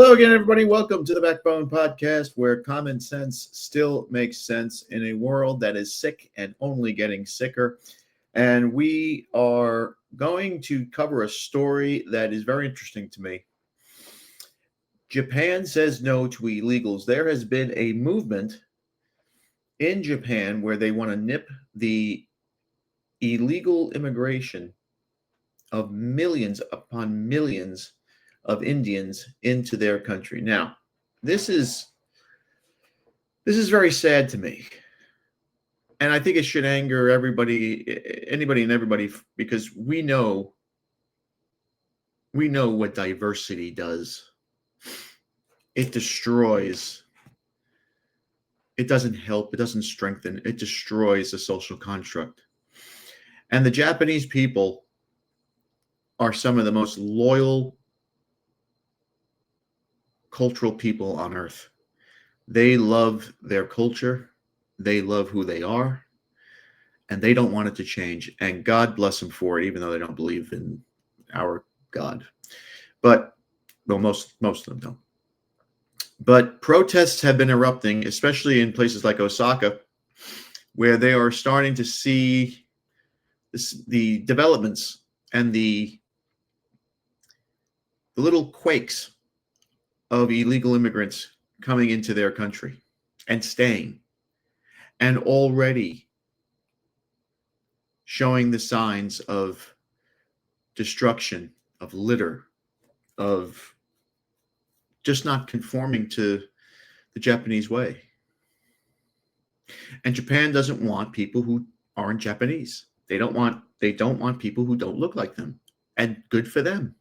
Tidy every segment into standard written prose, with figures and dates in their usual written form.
Hello again, everybody. Welcome to the Backbone Podcast, where common sense still makes sense in a world that is sick and only getting sicker. And we are going to cover a story that is very interesting to me. Japan says no to illegals. There has been a movement in Japan where they want to nip the illegal immigration of millions upon millions of Indians into their country. Now, this is very sad to me. And I think it should anger anybody and everybody, because we know what diversity does. It destroys. It doesn't help. It doesn't strengthen. It destroys the social construct. And the Japanese people are some of the most loyal cultural people on earth. They love their culture. They love who they are. And they don't want it to change. And God bless them for it, even though they don't believe in our God. But, well, most of them don't. But protests have been erupting, especially in places like Osaka, where they are starting to see the developments and the little quakes of illegal immigrants coming into their country and staying, and already showing the signs of destruction, of litter, of just not conforming to the Japanese way. And Japan doesn't want people who aren't Japanese. They don't want people who don't look like them. And good for them.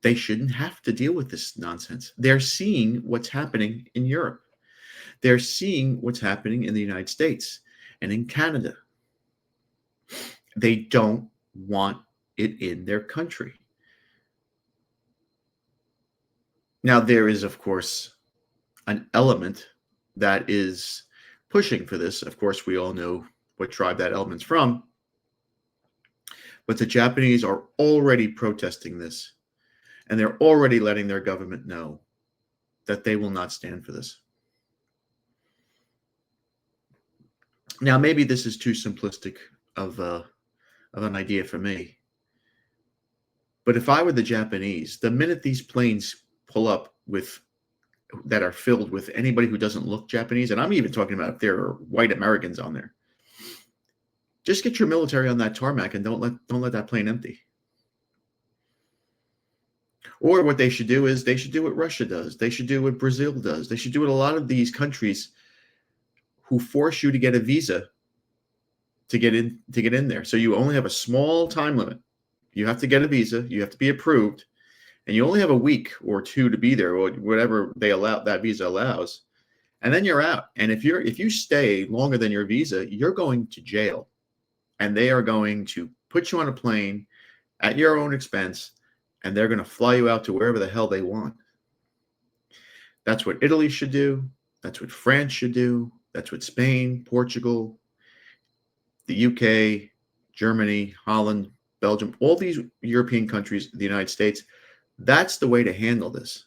They shouldn't have to deal with this nonsense. They're seeing what's happening in Europe. They're seeing what's happening in the United States and in Canada. They don't want it in their country. Now, there is, of course, an element that is pushing for this. Of course, we all know what tribe that element's from. But the Japanese are already protesting this. And they're already letting their government know that they will not stand for this. Now, maybe this is too simplistic of an idea for me. But if I were the Japanese, the minute these planes pull up that are filled with anybody who doesn't look Japanese, and I'm even talking about if there are white Americans on there, just get your military on that tarmac and don't let that plane empty. Or what they should do is they should do what Russia does. They should do what Brazil does. They should do what a lot of these countries who force you to get a visa to get in there. So you only have a small time limit. You have to get a visa. You have to be approved. And you only have a week or two to be there, or whatever that visa allows. And then you're out. And if you stay longer than your visa, you're going to jail. And they are going to put you on a plane at your own expense, and they're going to fly you out to wherever the hell they want. That's what Italy should do. That's what France should do. That's what Spain, Portugal, the UK, Germany, Holland, Belgium, all these European countries, the United States, that's the way to handle this.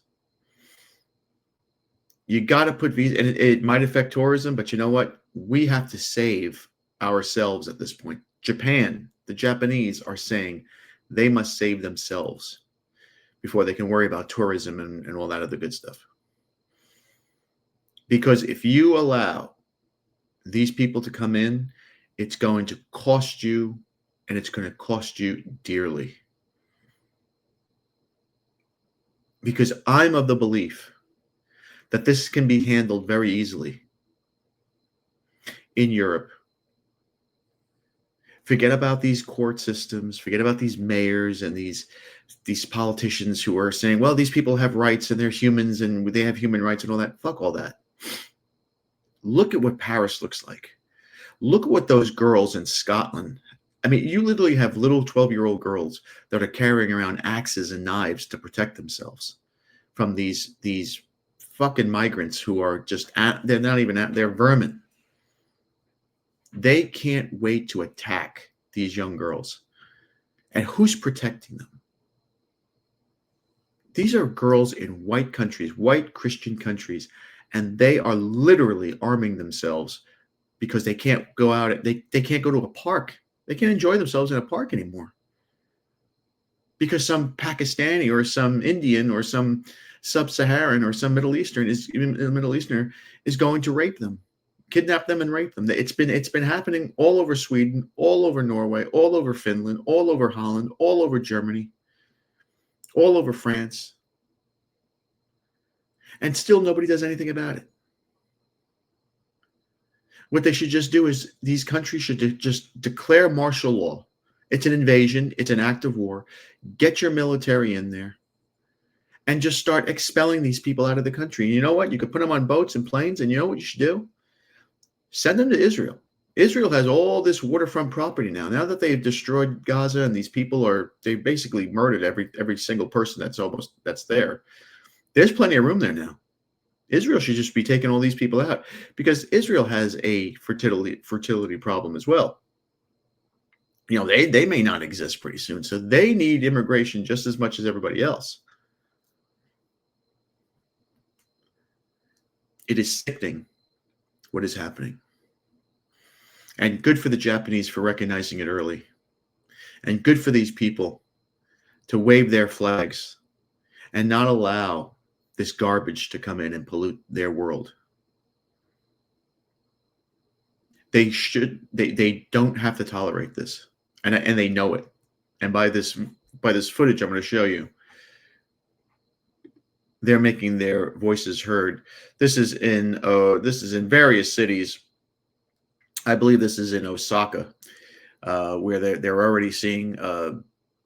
You got to put visa, and it might affect tourism, but you know what? We have to save ourselves at this point. Japan, the Japanese are saying they must save themselves before they can worry about tourism and all that other good stuff. Because if you allow these people to come in, it's going to cost you, and it's going to cost you dearly. Because I'm of the belief that this can be handled very easily in Europe. Forget about these court systems. Forget about these mayors and these politicians who are saying, well, these people have rights and they're humans and they have human rights and all that. Fuck all that. Look at what Paris looks like. Look at what those girls in Scotland. I mean, you literally have little 12-year-old girls that are carrying around axes and knives to protect themselves from these fucking migrants who are they're vermin. They can't wait to attack these young girls. And who's protecting them? These are girls in white countries, white Christian countries, and they are literally arming themselves because they can't go out. They can't go to a park. They can't enjoy themselves in a park anymore because some Pakistani or some Indian or some sub-Saharan or some Middle Easterner is going to rape them, kidnap them, and rape them. It's been happening all over Sweden, all over Norway, all over Finland, all over Holland, all over Germany, all over France, and still nobody does anything about it. What they should just do is these countries should just declare martial law. It's an invasion. It's an act of war. Get your military in there and just start expelling these people out of the country. And you know what? You could put them on boats and planes, and you know what you should do? Send them to Israel. Israel has all this waterfront property now. Now that they've destroyed Gaza and these people they've basically murdered every single person that's there. There's plenty of room there now. Israel should just be taking all these people out because Israel has a fertility problem as well. You know, they may not exist pretty soon, so they need immigration just as much as everybody else. It is sickening what is happening. And good for the Japanese for recognizing it early. And good for these people to wave their flags and not allow this garbage to come in and pollute their world. They don't have to tolerate this. And they know it. And by this footage I'm going to show you, they're making their voices heard. This is in various cities. I believe this is in Osaka, where they're already seeing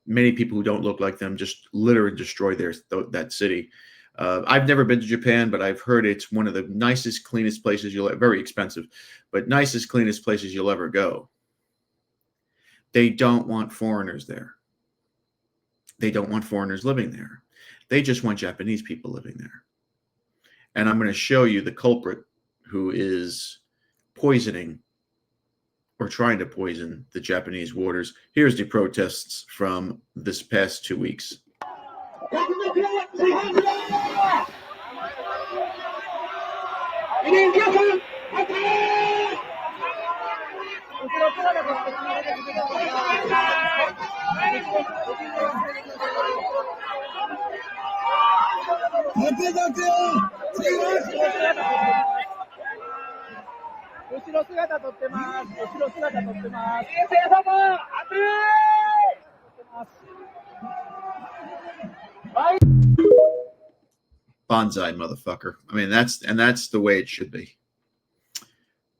many people who don't look like them just litter and destroy that city. I've never been to Japan, but I've heard it's one of the nicest, cleanest places very expensive, but nicest, cleanest places you'll ever go. They don't want foreigners there. They don't want foreigners living there. They just want Japanese people living there. And I'm going to show you the culprit who is poisoning or trying to poison the Japanese waters. Here's the protests from this past 2 weeks. Bonsai, motherfucker. I mean, that's the way it should be.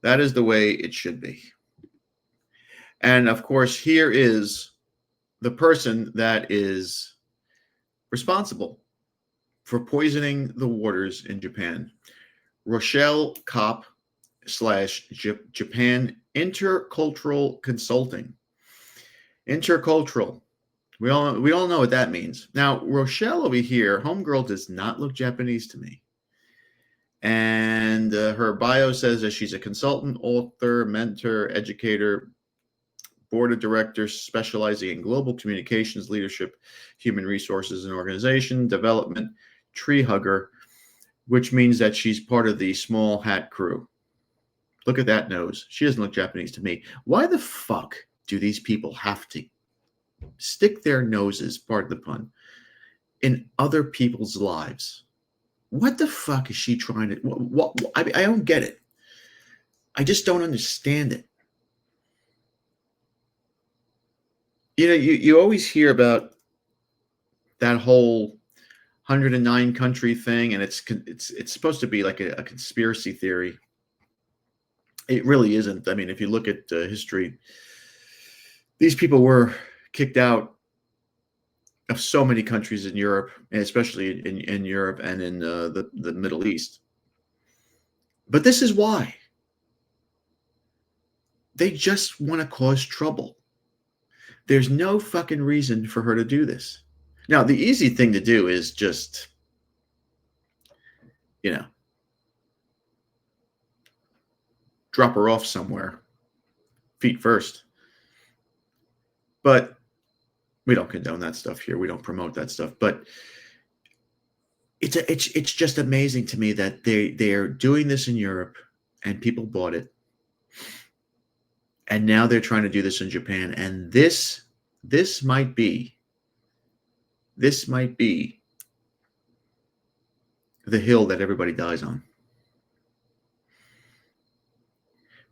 That is the way it should be. And of course, here is the person that is responsible for poisoning the waters in Japan. Rochelle Kopp / Japan Intercultural Consulting. Intercultural. We all know what that means. Now, Rochelle over here, homegirl, does not look Japanese to me. And her bio says that she's a consultant, author, mentor, educator, board of directors specializing in global communications, leadership, human resources and organization development, tree hugger, which means that she's part of the small hat crew. Look at that nose. She doesn't look Japanese to me. Why the fuck do these people have to stick their noses, pardon the pun, in other people's lives? What the fuck is she trying to... I don't get it. I just don't understand it. You know, you always hear about that whole 109 country thing, and it's supposed to be like a conspiracy theory. It really isn't. I mean, if you look at history, these people were kicked out of so many countries in Europe, and especially in Europe and in the Middle East. But this is why. They just want to cause trouble. There's no fucking reason for her to do this. Now, the easy thing to do is just, drop her off somewhere, feet first. But we don't condone that stuff here. We don't promote that stuff. But It's just amazing to me that they're doing this in Europe and people bought it, and now they're trying to do this in Japan, and this might be this might be the hill that everybody dies on,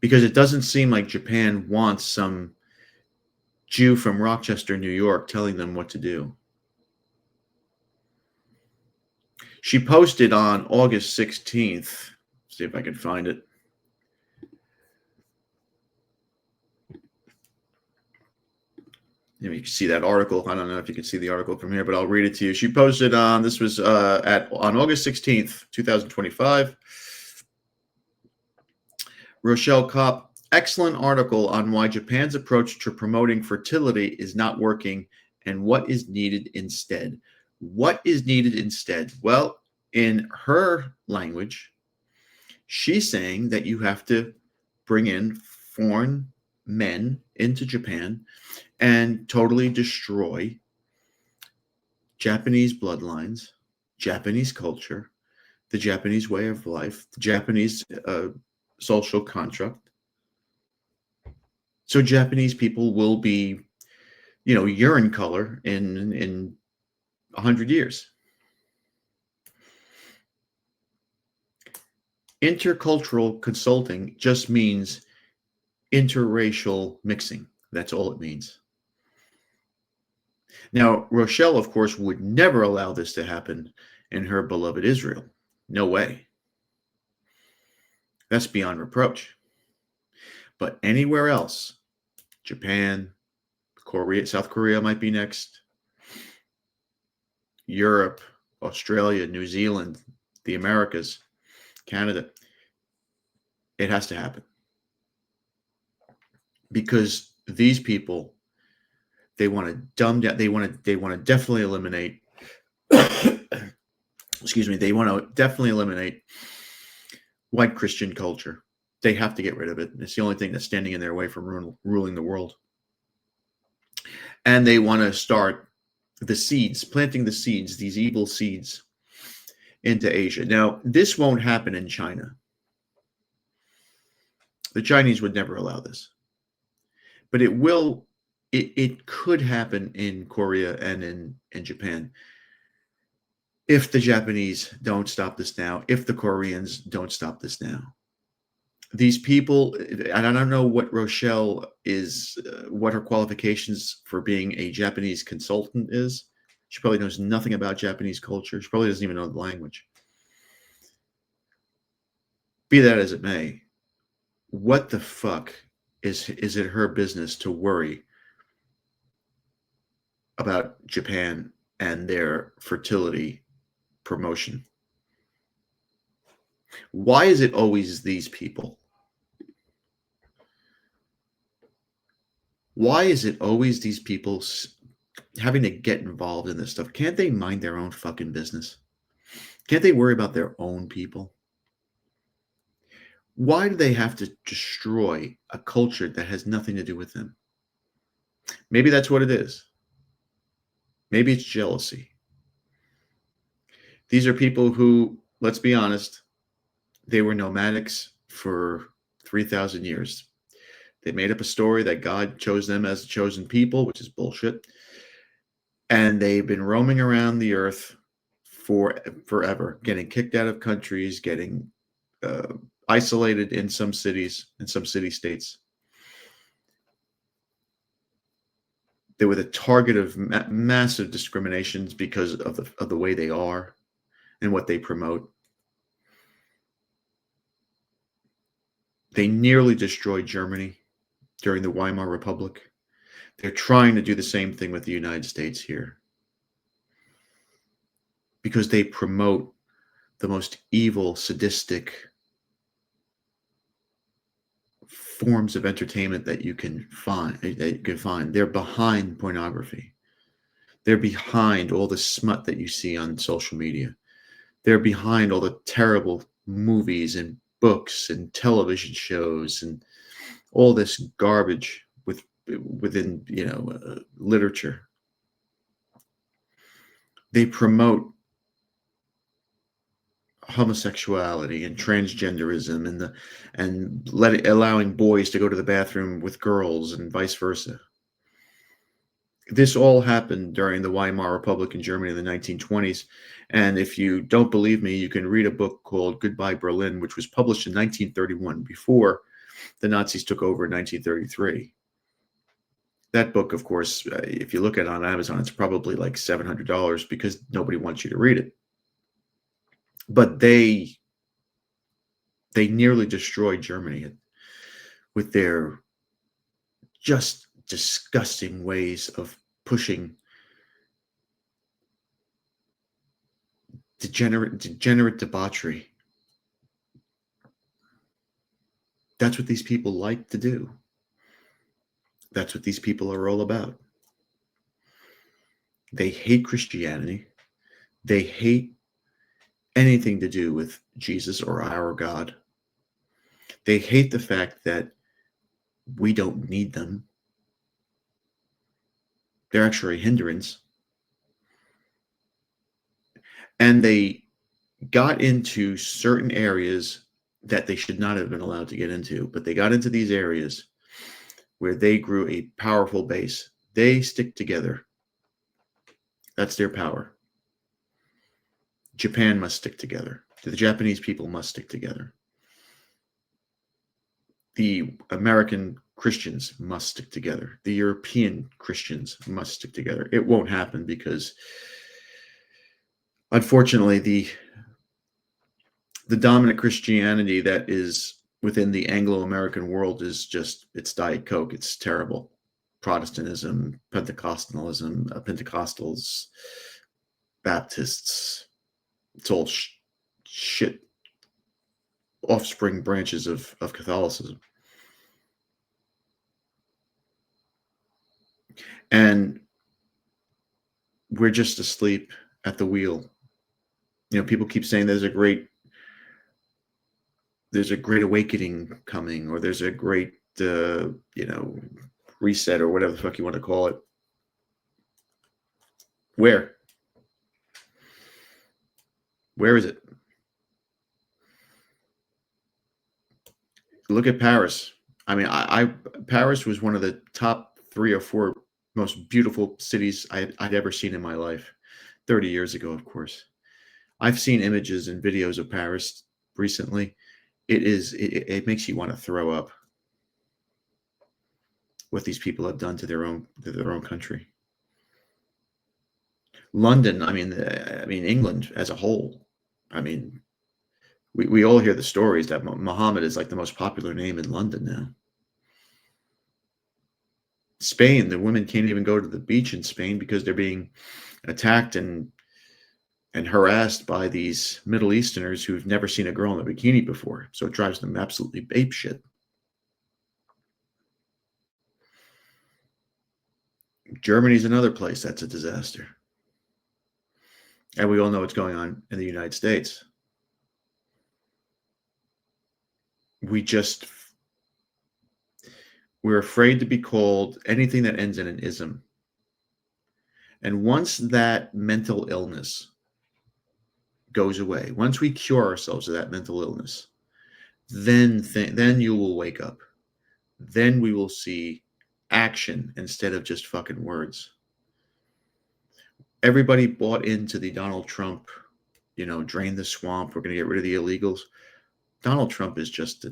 because it doesn't seem like Japan wants some Jew from Rochester, New York, telling them what to do. She posted on August 16th. See if I can find it. You can see that article. I don't know if you can see the article from here, but I'll read it to you. She posted on this was on August 16th, 2025. Rochelle Kopp, excellent article on why Japan's approach to promoting fertility is not working and what is needed instead. What is needed instead? Well, in her language, she's saying that you have to bring in foreign men into Japan and totally destroy Japanese bloodlines, Japanese culture, the Japanese way of life, the Japanese social construct. So Japanese people will be, urine color in 100 years. Intercultural consulting just means interracial mixing. That's all it means. Now, Rochelle, of course, would never allow this to happen in her beloved Israel. No way. That's beyond reproach. But anywhere else, Japan, Korea, South Korea might be next, Europe, Australia, New Zealand, the Americas, Canada, it has to happen. Because these people, they want to dumb down, they want to definitely eliminate excuse me, they want to definitely eliminate white Christian culture. They have to get rid of it. It's the only thing that's standing in their way from ruling the world. And they want to start the seeds, planting the seeds, these evil seeds into Asia. Now, this won't happen in China. The Chinese would never allow this. But it could happen in Korea and in Japan. If the Japanese don't stop this now, if the Koreans don't stop this now. These people, and I don't know what Rochelle is, what her qualifications for being a Japanese consultant is. She probably knows nothing about Japanese culture. She probably doesn't even know the language. Be that as it may, what the fuck is it her business to worry about Japan and their fertility promotion? Why is it always these people? Why is it always these people having to get involved in this stuff? Can't they mind their own fucking business? Can't they worry about their own people? Why do they have to destroy a culture that has nothing to do with them? Maybe that's what it is. Maybe it's jealousy. These are people who, let's be honest, they were nomadics for 3,000 years. They made up a story that God chose them as a chosen people, which is bullshit. And they've been roaming around the earth forever, getting kicked out of countries, getting isolated in some cities, in some city-states. They were the target of massive discriminations because of the way they are and what they promote. They nearly destroyed Germany during the Weimar Republic. They're trying to do the same thing with the United States here, because they promote the most evil, sadistic forms of entertainment that you can find. They're behind pornography. They're behind all the smut that you see on social media. They're behind all the terrible movies and books and television shows and all this garbage within literature. They promote homosexuality and transgenderism and allowing boys to go to the bathroom with girls and vice versa. This all happened during the Weimar Republic in Germany in the 1920s. And if you don't believe me, you can read a book called Goodbye Berlin, which was published in 1931 before the Nazis took over in 1933. That book, of course, if you look at it on Amazon, it's probably like $700 because nobody wants you to read it. But they nearly destroyed Germany with their just disgusting ways of pushing degenerate debauchery. That's what these people like to do. That's what these people are all about. They hate Christianity. They hate anything to do with Jesus or our God. They hate the fact that we don't need them. They're actually a hindrance. And they got into certain areas that they should not have been allowed to get into, but they got into these areas where they grew a powerful base. They stick together. That's their power. Japan must stick together. The Japanese people must stick together. The American Christians must stick together. The European Christians must stick together. It won't happen because, unfortunately, the dominant Christianity that is within the Anglo-American world is just, it's Diet Coke. It's terrible. Protestantism, Pentecostalism, Pentecostals, Baptists. It's all shit offspring branches of Catholicism. And we're just asleep at the wheel. You know, people keep saying there's a great awakening coming, or there's a great, reset, or whatever the fuck you want to call it. Where is it? Look at Paris. I mean, Paris was one of the top 3 or 4 most beautiful cities I'd ever seen in my life. 30 years ago, of course. I've seen images and videos of Paris recently. It makes you want to throw up what these people have done to their own country. London, I mean, England as a whole. I mean, we all hear the stories that Muhammad is like the most popular name in London now. Spain, the women can't even go to the beach in Spain because they're being attacked and harassed by these Middle Easterners who've never seen a girl in a bikini before. So it drives them absolutely apeshit. Germany's another place that's a disaster. And we all know what's going on in the United States. We're afraid to be called anything that ends in an ism. And once that mental illness goes away, once we cure ourselves of that mental illness, then you will wake up. Then we will see action instead of just fucking words. Everybody bought into the Donald Trump, drain the swamp, we're going to get rid of the illegals. Donald Trump is just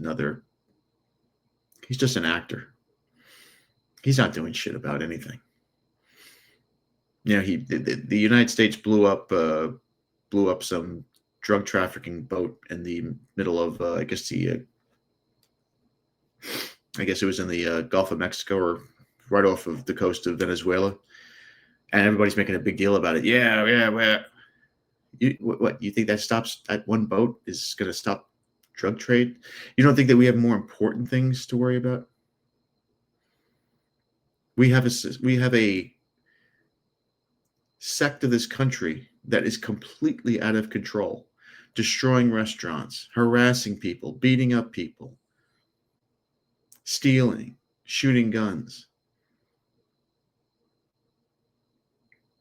he's just an actor. He's not doing shit about anything. The United States blew up some drug trafficking boat in the middle of, I guess it was in the Gulf of Mexico, or right off of the coast of Venezuela, and everybody's making a big deal about it. Yeah. You think that one boat is going to stop drug trade? You don't think that we have more important things to worry about? We have a sect of this country that is completely out of control, destroying restaurants, harassing people, beating up people, stealing, shooting guns.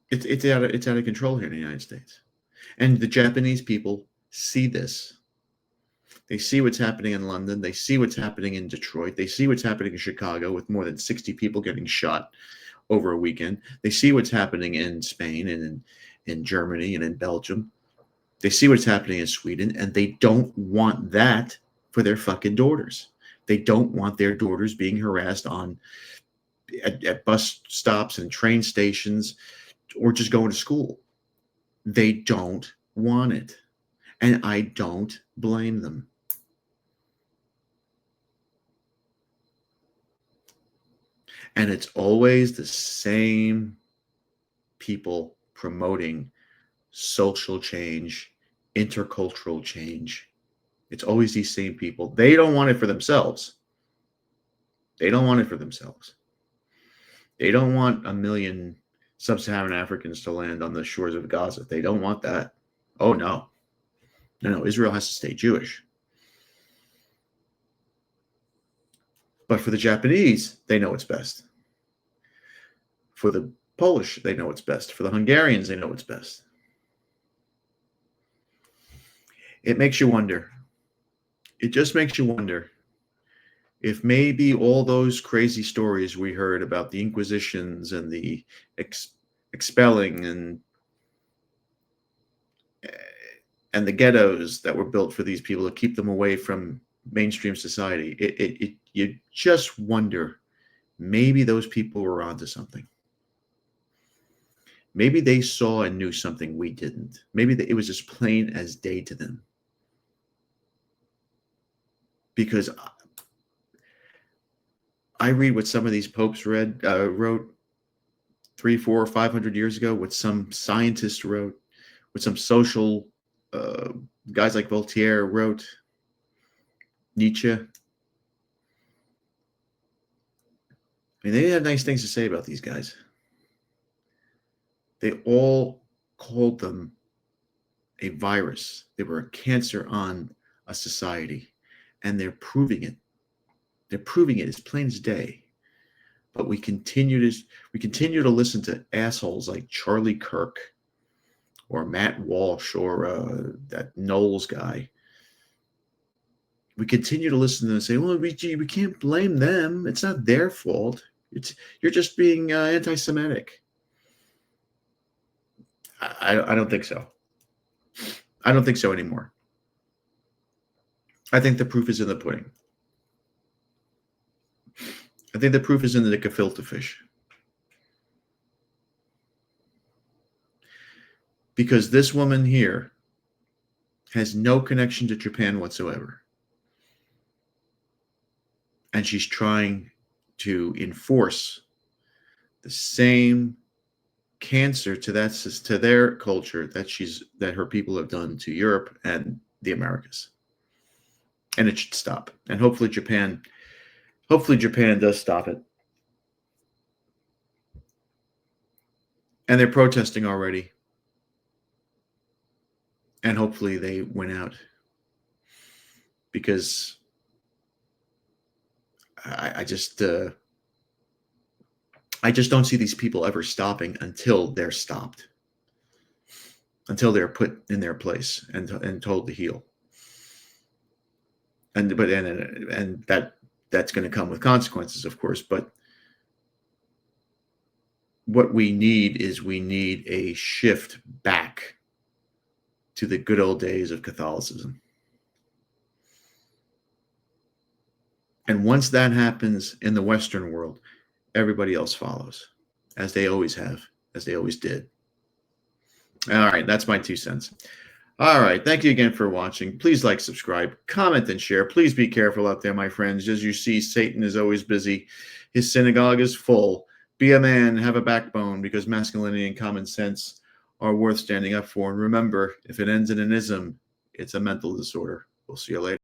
It's out of control here in the United States. And the Japanese people see this. They see what's happening in London. They see what's happening in Detroit. They see what's happening in Chicago with more than 60 people getting shot over a weekend. They see what's happening in Spain and in Germany and in Belgium. They see what's happening in Sweden, and they don't want that for their fucking daughters. They don't want their daughters being harassed at bus stops and train stations or just going to school. They don't want it. And I don't blame them. And it's always the same people promoting social change, intercultural change. It's always these same people. They don't want it for themselves. They don't want it for themselves. They don't want 1 million sub-Saharan Africans to land on the shores of Gaza. They don't want that. Oh, no. No, Israel has to stay Jewish. But for the Japanese, they know what's best. For the Polish, they know what's best. For the Hungarians, they know what's best. It makes you wonder. It just makes you wonder if maybe all those crazy stories we heard about the Inquisitions and the expelling and the ghettos that were built for these people to keep them away from mainstream society, you just wonder, maybe those people were onto something. Maybe they saw and knew something we didn't. Maybe it was as plain as day to them. Because I read what some of these popes wrote 300, 400, 500 years ago, what some scientists wrote, what some social guys like Voltaire wrote, Nietzsche. I mean, they had nice things to say about these guys. They all called them a virus. They were a cancer on a society, and they're proving it. They're proving it as plain as day. But we continue to listen to assholes like Charlie Kirk or Matt Walsh or that Knowles guy. We continue to listen to them and say, well, we can't blame them. It's not their fault. You're just being anti-Semitic. I don't think so. I don't think so anymore. I think the proof is in the pudding. I think the proof is in the gefilte fish. Because this woman here has no connection to Japan whatsoever. And she's trying to enforce the same cancer to their culture that her people have done to Europe and the Americas. And it should stop. And hopefully Japan does stop it. And they're protesting already. And hopefully they win out. Because I just don't see these people ever stopping until they're stopped. Until they're put in their place and told to heal. And that's going to come with consequences, of course. But what we need a shift back to the good old days of Catholicism. And once that happens in the Western world, everybody else follows, as they always have, as they always did. All right, that's my 2 cents. All right, thank you again for watching. Please like, subscribe, comment, and share. Please be careful out there, my friends. As you see, Satan is always busy. His synagogue is full. Be a man, have a backbone, because masculinity and common sense are worth standing up for. And remember, if it ends in an ism, it's a mental disorder. We'll see you later.